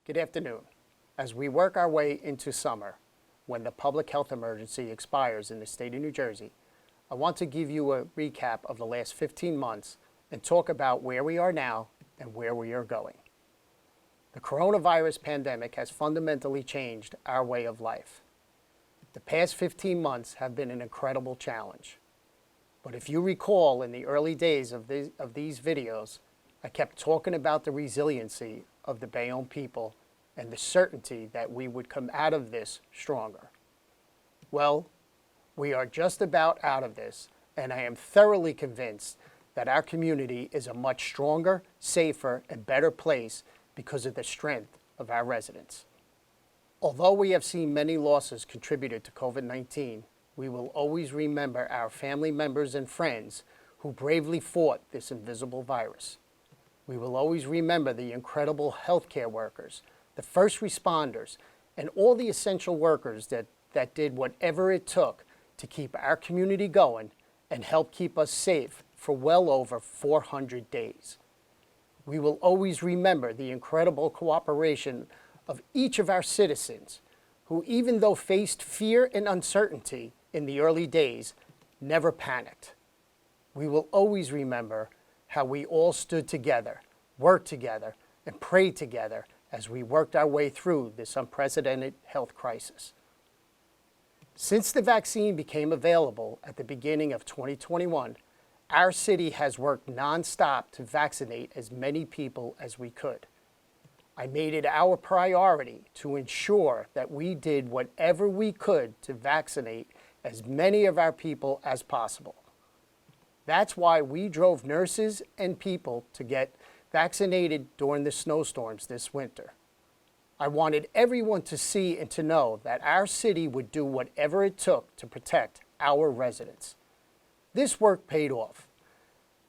Good afternoon. As we work our way into summer, when the public health emergency expires in the state of New Jersey, I want to give you a recap of the last 15 months and talk about where we are now and where we are going. The coronavirus pandemic has fundamentally changed our way of life. The past 15 months have been an incredible challenge. But if you recall, in the early days of these videos, I kept talking about the resiliency of the Bayonne people and the certainty that we would come out of this stronger. Well, we are just about out of this, and I am thoroughly convinced that our community is a much stronger, safer, and better place because of the strength of our residents. Although we have seen many losses contributed to COVID-19, we will always remember our family members and friends who bravely fought this invisible virus. We will always remember the incredible healthcare workers, the first responders, and all the essential workers that did whatever it took to keep our community going and help keep us safe for well over 400 days. We will always remember the incredible cooperation of each of our citizens who, even though faced fear and uncertainty in the early days, never panicked. We will always remember how we all stood together, worked together, and prayed together as we worked our way through this unprecedented health crisis. Since the vaccine became available at the beginning of 2021, our city has worked nonstop to vaccinate as many people as we could. I made it our priority to ensure that we did whatever we could to vaccinate as many of our people as possible. That's why we drove nurses and people to get vaccinated during the snowstorms this winter. I wanted everyone to see and to know that our city would do whatever it took to protect our residents. This work paid off.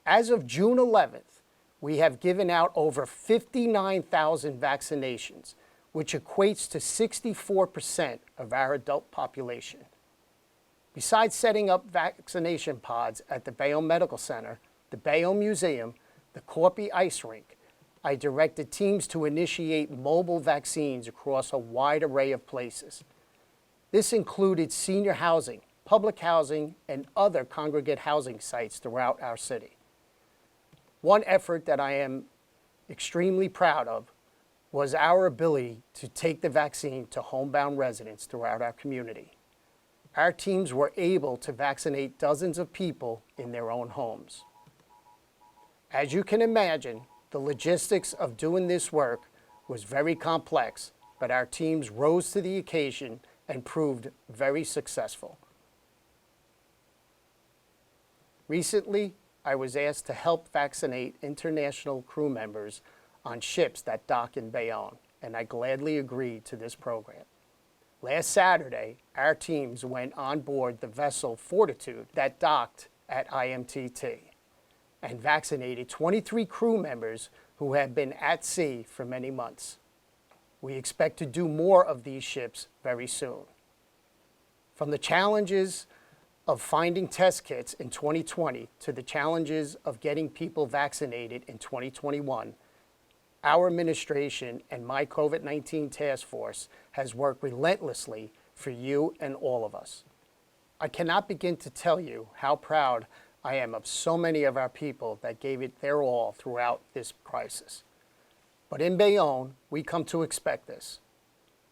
As of June 11th, we have given out over 59,000 vaccinations, which equates to 64% of our adult population. Besides setting up vaccination pods at the Bayonne Medical Center, the Bayonne Museum, the Corpy Ice Rink, I directed teams to initiate mobile vaccines across a wide array of places. This included senior housing, public housing, and other congregate housing sites throughout our city. One effort that I am extremely proud of was our ability to take the vaccine to homebound residents throughout our community. Our teams were able to vaccinate dozens of people in their own homes. As you can imagine, the logistics of doing this work was very complex, but our teams rose to the occasion and proved very successful. Recently, I was asked to help vaccinate international crew members on ships that dock in Bayonne, and I gladly agreed to this program. Last Saturday, our teams went on board the vessel Fortitude that docked at IMTT and vaccinated 23 crew members who had been at sea for many months. We expect to do more of these ships very soon. From the challenges of finding test kits in 2020 to the challenges of getting people vaccinated in 2021, our administration and my COVID-19 task force has worked relentlessly for you and all of us. I cannot begin to tell you how proud I am of so many of our people that gave it their all throughout this crisis. But in Bayonne, we come to expect this.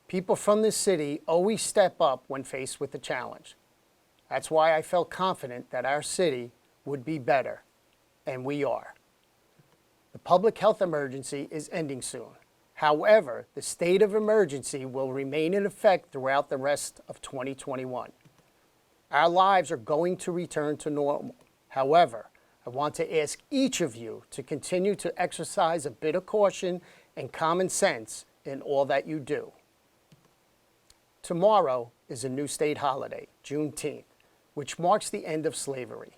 People from this city always step up when faced with a challenge. That's why I felt confident that our city would be better, and we are. The public health emergency is ending soon. However, the state of emergency will remain in effect throughout the rest of 2021. Our lives are going to return to normal. However, I want to ask each of you to continue to exercise a bit of caution and common sense in all that you do. Tomorrow is a new state holiday, Juneteenth, which marks the end of slavery.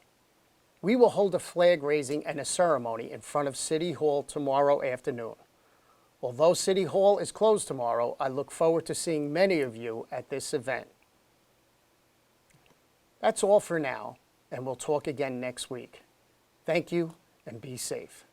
We will hold a flag raising and a ceremony in front of City Hall tomorrow afternoon. Although City Hall is closed tomorrow, I look forward to seeing many of you at this event. That's all for now, and we'll talk again next week. Thank you, and be safe.